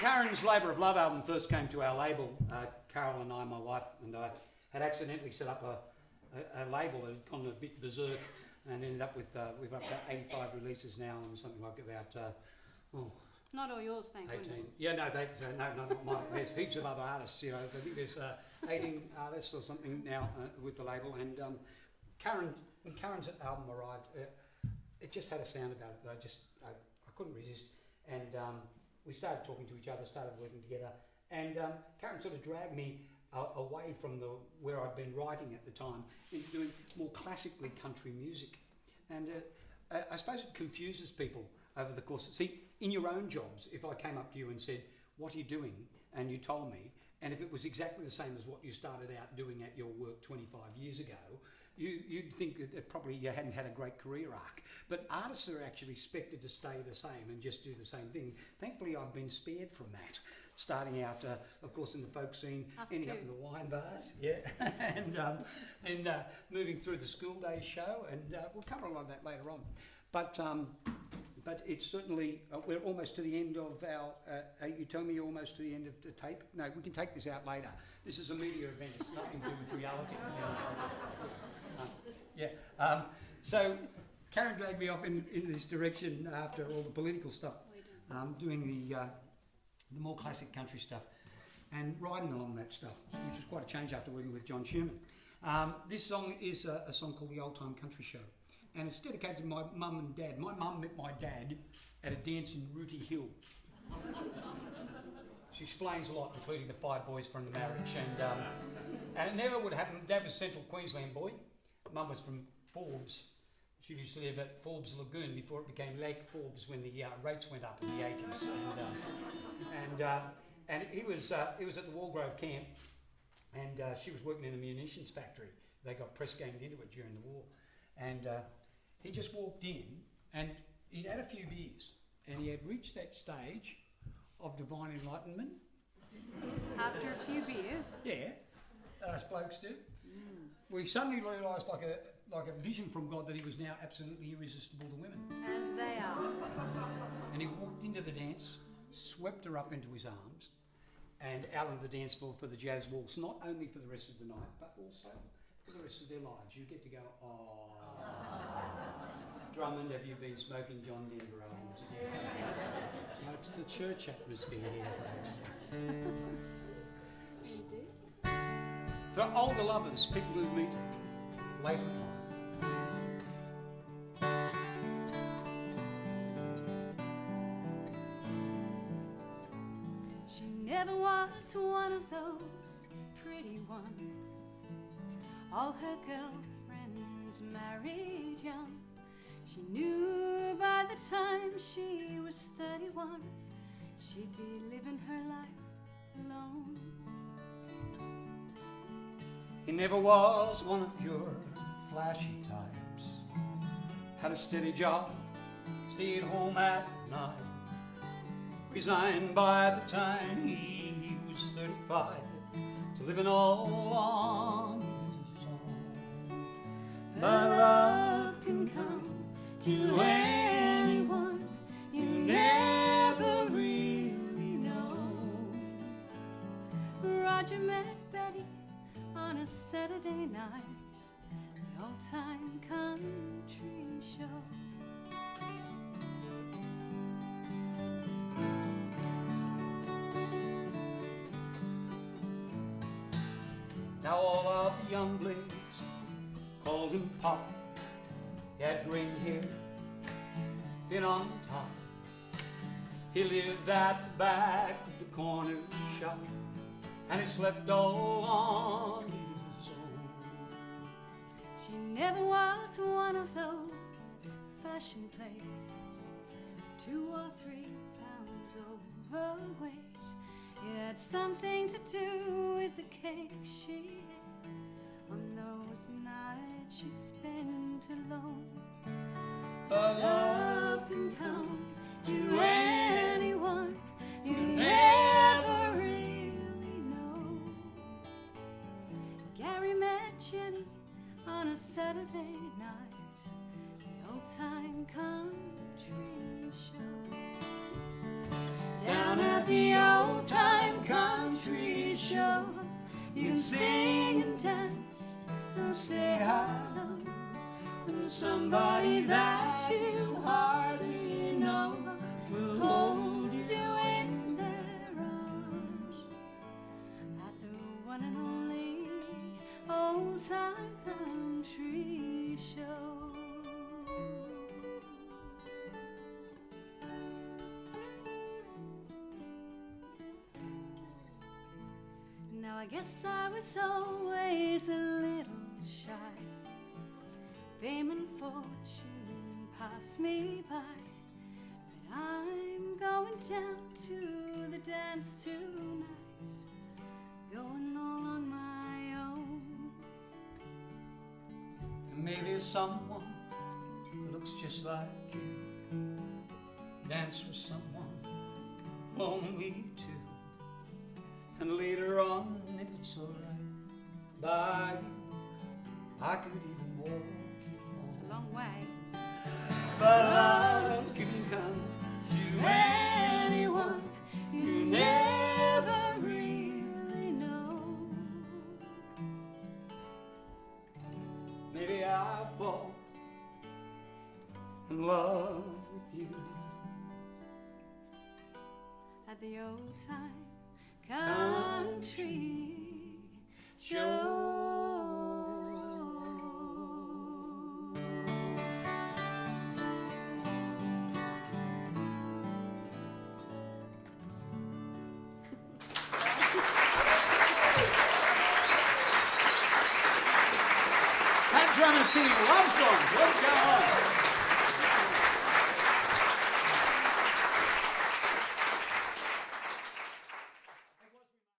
Karen's Labour of Love album first came to our label, Carol and I, my wife and I, had accidentally set up a label that had gone a bit berserk and ended up with, we've up to 85 releases now and something like about, Not all yours, thank 18. goodness. Yeah, no, not mine. There's heaps of other artists, you know. I think there's 18 artists or something now with the label. And when Karen's album arrived, it just had a sound about it that I couldn't resist. And we started talking to each other, started working together. And Karen sort of dragged me away from where I'd been writing at the time into doing more classically country music. And I suppose it confuses people over the course. See, in your own jobs, if I came up to you and said, "What are you doing?" and you told me, and if it was exactly the same as what you started out doing at your work 25 years ago, you'd think that probably you hadn't had a great career arc. But artists are actually expected to stay the same and just do the same thing. Thankfully, I've been spared from that. Starting out, of course, in the folk scene, ending up in the wine bars, and then moving through the school days show, and we'll cover a lot of that later on. But it's certainly, we're almost to the end of our, you tell me you're almost to the end of the tape? No, we can take this out later. This is a media event, it's nothing to do with reality. So Karen dragged me off in this direction after all the political stuff, doing the more classic country stuff and writing along that stuff, which was quite a change after working with John Sherman. This song is a song called The Old Time Country Show. And it's dedicated to my mum and dad. My mum met my dad at a dance in Rooty Hill. She explains a lot, including the 5 boys from the marriage. And it never would happen. Dad was Central Queensland boy. Mum was from Forbes. She used to live at Forbes Lagoon before it became Lake Forbes when the rates went up in the 80s. And he was at the Walgrove camp, and she was working in a munitions factory. They got press ganged into it during the war. And he just walked in, and he'd had a few beers, and he had reached that stage of divine enlightenment. After a few beers? Yeah, us blokes do. We suddenly realised, like a vision from God, that he was now absolutely irresistible to women. As they are. And he walked into the dance, swept her up into his arms, and out onto the dance floor for the jazz waltz, not only for the rest of the night, but also for the rest of their lives. You get to go, oh. Drummond, have you been smoking John Denver albums? No, it's the church atmosphere here, folks. You do? For older lovers, people who meet later in life. She never was one of those pretty ones. All her girlfriends married young. She knew by the time she was 31, she'd be living her life alone. He never was one of your flashy types. Had a steady job, stayed home at night. Resigned by the time he was 35 to living all on his own. But love can come to anyone you never really know. Roger met Betty on a Saturday night, the old-time country show. Now all of the young blades called him Pop. He had green hair, thin on top. He lived at the back of the corner shop, and he slept all on his own. She never was one of those fashion plates, 2 or 3 pounds overweight. It had something to do with the cake she ate on those nights she spent alone. But love can come to anyone you never really know. Gary met Jenny on a Saturday night, the old-time country show. Down at the You can sing and dance and say hello, and somebody that you hardly know will hold you in their arms at the one and only old time country show. Now I guess I was always a little shy. Fame and fortune passed me by, but I'm going down to the dance tonight, going all on my own. And maybe someone who looks just like you, dance with someone, only two. And later on, if it's alright by you, I could even walk you home. It's a long way. But love can come to anyone you never really know. Maybe I fall in love with you At the old time country show. Drummond singing love songs.